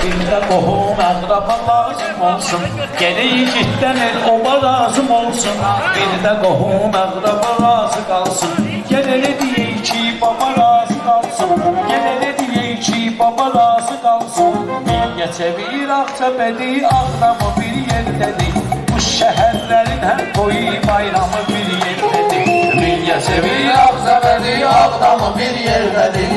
Bizdə qohum əqraba lazım olsun, geriyi gitdənir oba lazım olsun. Bizdə qohum əqraba razı qalsın, gələni deyək ki baba razı qalsın. Gələni deyək ki baba razı qalsın. Mingəçevir, Ağcabədi, Ağdamı bir yerdədir. Bu şəhərlərin hər toyu bayramı bir yerdədir. Mingəçevir, Ağcabədi, Ağdamı bir yerdədir.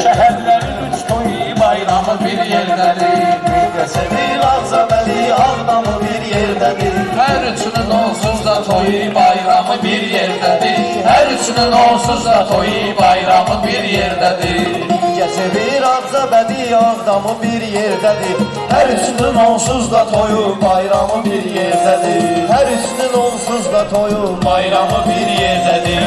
Şəhərlərin üç toyu bayramı bir yerdədir. Mingəçevir, Ağcabədi, Ağdamı bir yerdədir. Hər üçünün onsuz da toyu bayramı bir yerdədir. Hər üçünün onsuz da toyu bayramı bir yerdədir. Mingəçevir, Ağcabədi, Ağdamı bir yerdədir. Hər üçünün onsuz da toyu bayramı bir yerdədir. Hər üçünün onsuz da toyu Bayramı bir yerdədir.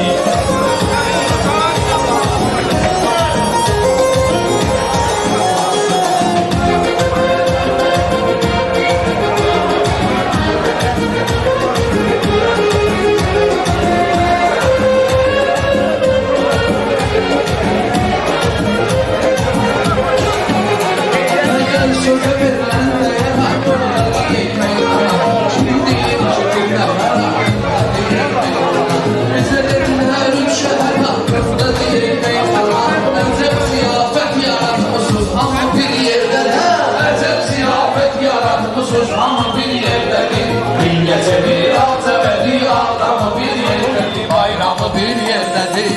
Mingəçevir, Ağcabədi, Ağdamı bir yerdədir. Bayramı bir yerdədir.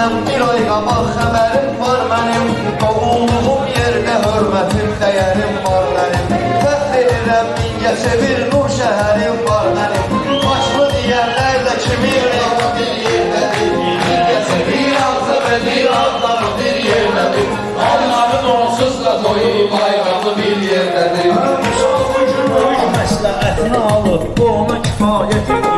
Bir ay qabaq xəbərim var mənim, doğulduğum yerdə hörmətim, dəyərim var mənim. Fəxr edirəm, Mingəçevir, nur şəhərim var mənim. Başlı deyərlərlə kimin reyna bir yerdədir. Mingəçevir, Ağcabədi, Ağdamı bir yerdədir. Onların onsuz da toyu bayramı bir yerdədir. Uşaq bugün böyük məsləhətini alıb, bu ona kifayət edib.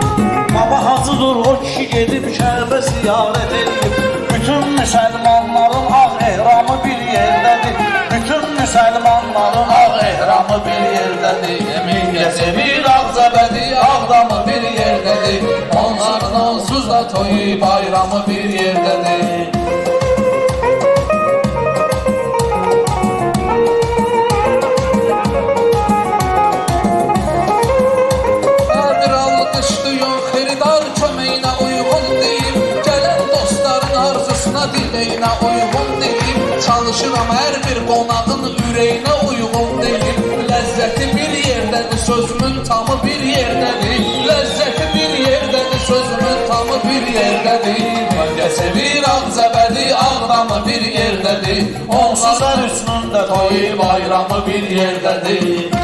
Baba hacıdır, o kişi gedib Kərbə ziyarət edib. Bütün müsəlmanların ağ ehramı bir yerdədir. Bütün müsəlmanların ağ ehramı bir yerdədir. Mingəçevir, Ağcabədi, Ağdamı bir yerdədir. Onların onsuz da toyu bayramı bir yerdədir. Dileyinə uyğun deyil, çalışıram hər bir qonağın ürəyinə uyğun deyil. Ləzzəti bir yerdədir, sözümün tamı bir yerdədir. Ləzzəti bir yerdədir, sözümün tamı bir yerdədir. Mingəçevir, Ağcabədi, Ağdamı bir yerdədir. Onsuzlar üçünün də toyu bayramı bir yerdədir.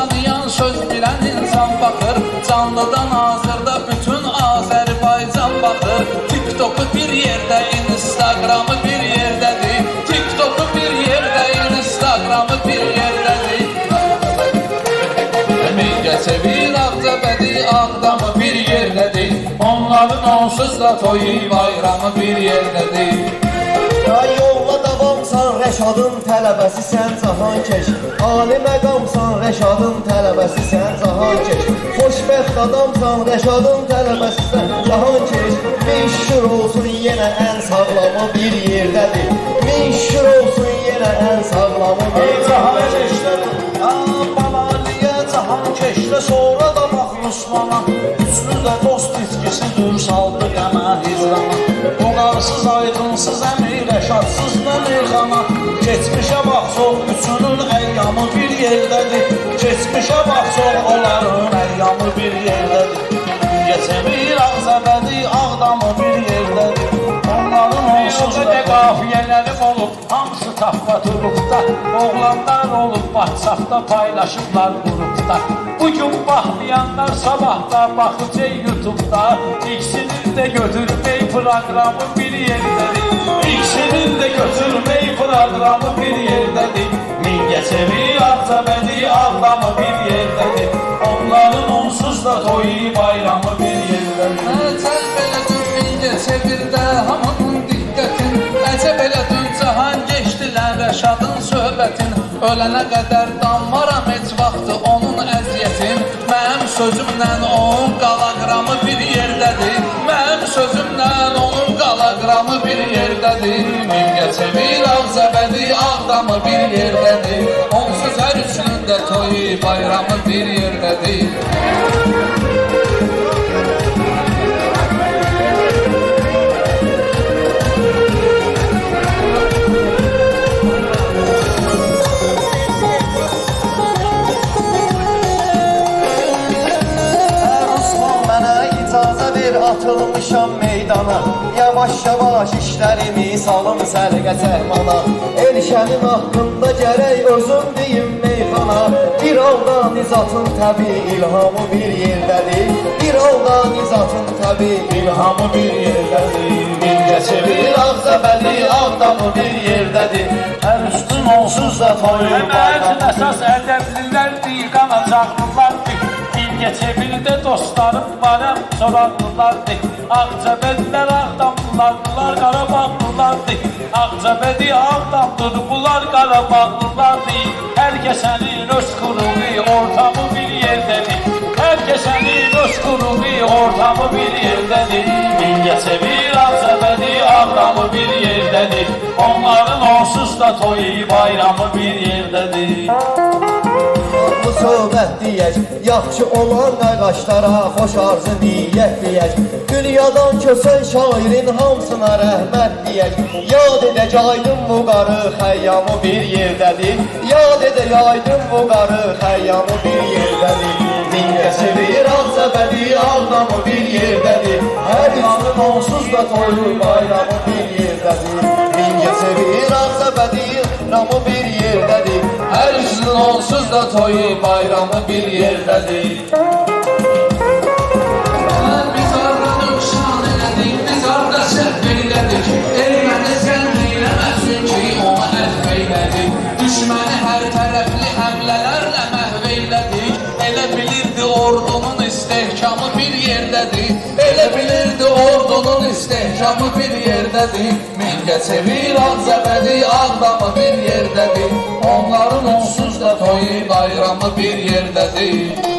tanıyan, söz bilən insan baxır. Canlıdan hazırda bütün Azərbaycan baxır. TikTok'u bir yerdə, Instagram'ı bir yerdədir. TikTok'u bir yerdə, Instagram'ı bir yerdədir. Mingəçevir, Ağcabədi, Ağdamı bir yerdədir. Onların onsuz da toyu bayramı bir yerdədir. Ya yolla davamsan, Rəşadın tələbəsi sən cahan keş. Ali məqamsan, Rəşadın tələbəsi sən cahan keş. Xoşbəxt adamsan, Rəşadın tələbəsi sən cahan keş. Min şükür olsun yenə ən sağlamı bir yerdədir. Min şükür olsun yenə ən sağlamı bir yerdədir. Balaliyə cahan keşdə, sonra da bax Osmana. Üstü də dost itkisidir, saldı qəmə hicrana. O qarsız, aydınsız, əmi Rəşadsız Məmirxana. Keçmişə bax çox, üçünün əyyamı bir yerdədir. Keçmişə bax çox, onların əyyamı bir yerdədir. Mingəçevir, Ağcabədi, Ağdamı bir yerdədir. Onların onsuz da qafiyələrim olub, hamısı taplatılıqda. Oğlanlar olub, WhatsApp'da paylaşıblar qrupda. Bugün baxmayanlar sabahda baxacaq YouTube'da. İkisinin də götürmək proqramı bir yerdədir. İkisinin də götürmək proqramı bir yerdədir. Mingəçevir, Ağcabədi, Ağdamı bir yerdədir. Onların onsuz da toyu bayramı bir yerdədir. Əcəl belə dün Mingəçevirdə hamının diqqətin. Əcəl belə dün cahan geçdilər Rəşadın söhbətin. Ölənə qədər danmaram heç vaxtı onun əziyyətin. Mənim sözümlə onun qalaqramı bir yerdədir. Mənim sözümlə onun qalaqramı bir yerdədir. Mingəçevir, Ağcabədi, Ağdamı bir yerdədir. Onsuz hər üçünün də toyu bayramı bir yerdədir. Atılmışam meydana, yavaş-yavaş işlərimi salım sərqə səhmana. Elşənin haqqında gərək özüm deyim meyxana. Bir halda Nizatın təbi ilhamı bir yerdədir. Bir halda Nizatın təbi ilhamı bir yerdədir. Mingəçevir, Ağcabədi, Ağdamı bir yerdədir. Hər üstün onsuz da toyu bayramı. Əsas ədəblilərdir, qanacaqlılardır. Mingəçevirdə dostlarım varəm, soraqlılardır. Ağcabədilər, Ağdamlılardılar, Qarabağlılardır. Ağcabədi, Ağdamdır, bunlar Qarabağlılardır. Hər kəsənin öz quruğu, ortamı bir yerdədir. Hər kəsənin öz quruğu, ortamı bir yerdədir. Mingəçevir, Ağcabədi, Ağdamı bir yerdədir. Onların onsuz da toyu bayramı bir yerdədir. Bu söhbət deyək, yaxşı olan qəqaşlara xoş arzu niyyət deyək. Dünyadan kösən şairin hamısına rəhmət deyək. Yad edək aydın bu qarı xəyyamı bir yerdədir. Yad edək aydın bu qarı xəyyamı bir yerdədir. Mingəçevir, Ağcabədi, Ağdamı bir yerdədir. Hər insanın onsuz da toyu bayramı bir yerdədir. Mingəçevir, Ağcabədi, Ağdamı bir yerdədir. Hər üçünün onsuz da toyu bayramı bir yerdədir. Biz orada nöqsan elədik, biz orada səhv elədik. Erməni səhv eləməsin ki, ona əhv elədik. Düşməni hər tərəfli həmlələrlə məhv elədik. Elə bilirdi ordunun istehkamı bir yerdədir. Elə bilirdi ordunun istehkamı bir yerdədir. Mingəçevir, Ağcabədi, Ağdamı bir yerdədir. Onların onsuz da toyu bayramı bir yerdədir.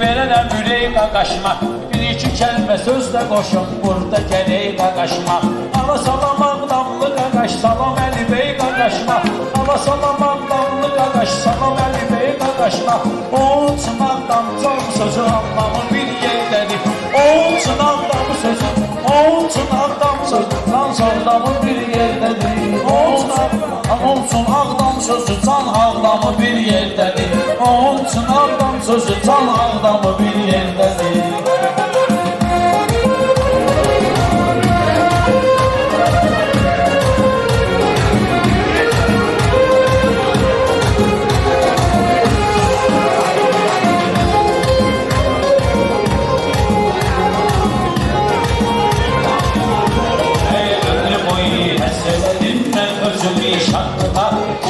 Verənəm ürək qaqaşmaq. Bir iki kəlmə sözlə qoşun, burada gələk qaqaşmaq. Ala salam Ağdamlı qaqaş, salam Əli bəy qaqaşmaq. Ala salam Ağdamlı qaqaş, Salam Əli bəy qaqaşına. O çınaqdan can sözü anlamı bir yerdədir. O çınaqdan sözü, o çınaqdan sözü can sözü bir yerdədir. O çınaqdan olsun ağdam sözü can ağdamı bir yerdədir. O çınaqdan sözü can ağdamı bir yerdədir.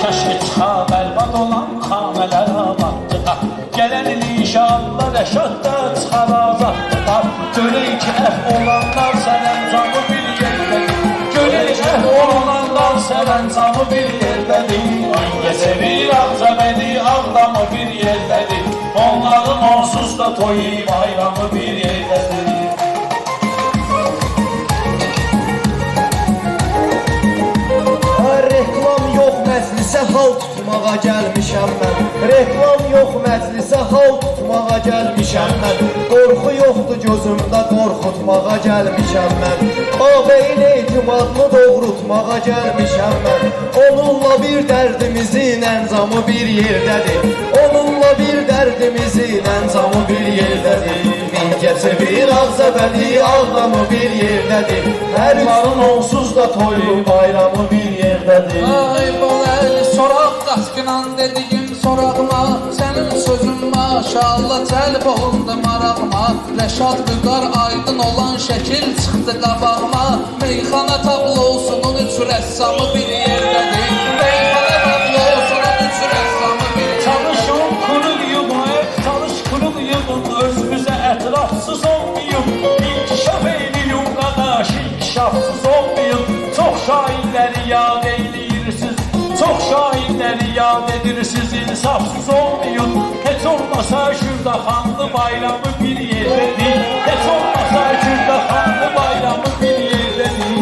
Keşke çıxa bərbad olan xanələr abaddıqa. Gələn il inşallah rəşadda çıxar azaddıqa. Görək ki, olanlar sərəncamı bir yerdədir. Görək ki, olanlar sərəncamı bir yerdədir. Gəzəvir Ağcabədi Ağdamı bir yerdədir. Onların onsuz da toyu bayramı bir yerdədir. Reklam yox məclisə hal tutmağa gəlmişəm mən. Reklam yox məclisə hal tutmağa gəlmişəm mən. Qorxu yoxdur gözümdə qorxutmağa gəlmişəm mən. Babəyin etimadını doğrultmağa gəlmişəm mən. Onunla bir dərdimizin əncamı bir yerdədir. Onunla bir dərdimizin əncamı bir yerdədir. Mingəçevir Ağcabədi Ağdamı bir yerdədir. Hər varın onsuz da toyu bayramı bir yerdədir. Ay bəl, soraq qaçqınan dediyim soraqma. Sənin sözün maşallah cəlb olundu maraqma. Rəşad Vüqar aydın olan şəkil çıxdı qabağıma. Meyxana tablosunun üç rəssamı bir yerdədir. Meyxana tablosunun üç rəssamı bir yerdədir. Çalışın kurul yığın, çalış kurul yığın. Özümüzə ətrafsız olmayın. İnkişaf eyleyin qadaş, inkişafsız olmayın. Çox şairləri yad eyleyirsiniz. Çox şairləri yad edirsiniz. İnsafsız olmayın. Heç olmasa şurada xanlı bayramı bir yerdedir. Heç olmasa şurada xanlı bayramı bir yerdedir.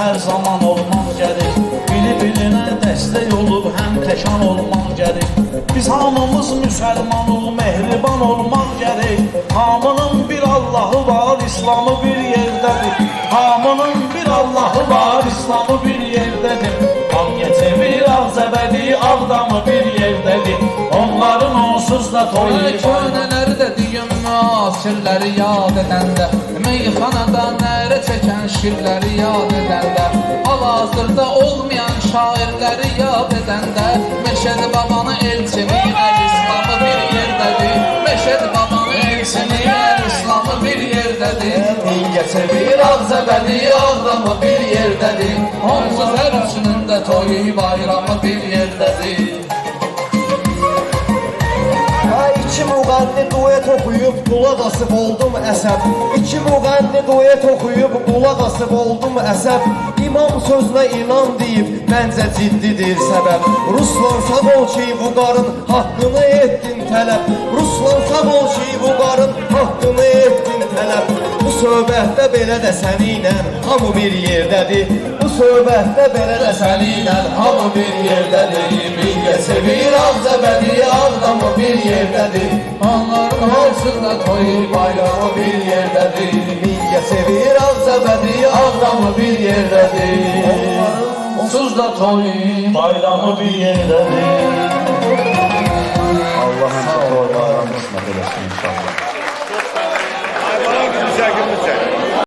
Hər zaman olmam gəlir. Bili-bilinə dəstək olub həm təkan olmam gəlir. Biz hamımız müsəlmanıq, mehriban olmaq gəlir. Hamının bir Allahı var, İslamı bir yerdədir. Hamının bir Allahı var, İslamı bir yerdədir. Ağcabədi Ağcabədi Ağdamı bir yerdədir. Onların onsuz da toyu Könələri də deyim müasirləri yad edəndə. Meyxanada nərə çəkən şirləri yad edəndə. Hal-hazırda olmayan şairləri yad edəndə. Məşədi babanı elçini əl-İslamı bir yerdədir. Məşədi babanı elçini əl-İslamı bir yerdədir. Mingəçevir Ağcabədi Ağdamı bir yerdədir. Onsuz hər üçünün də toyu bayramı bir yerdədir. İki müğənni duet oxuyub qulaq asıb oldum əsəb. İki müğənni duet oxuyub qulaq asıb oldum əsəb. İmam sözünə inan deyib, məncə ciddidir səbəb. Ruslan sağ ol ki, bu qarın haqqını etdin tələb. Ruslan sağ ol ki, bu qarın haqqını etdin tələb. Bu söhbətdə belə də səninlə hamı bir yerdədir. Bu söhbətdə belə də səninlə hamı bir yerdədir. Mingəçevir Ağcabədi Ağdamı bir yerdədir. Onların olsun da toyu bayramı bir yerdədir. Mingəçevir Ağcabədi Ağdamı bir yerdədir. Onsuz da toyu bayramı bir yerdədir. Allah'ın toy bayramı kısmet eylesin inşallah. Ay bana gülüşe gülüşe.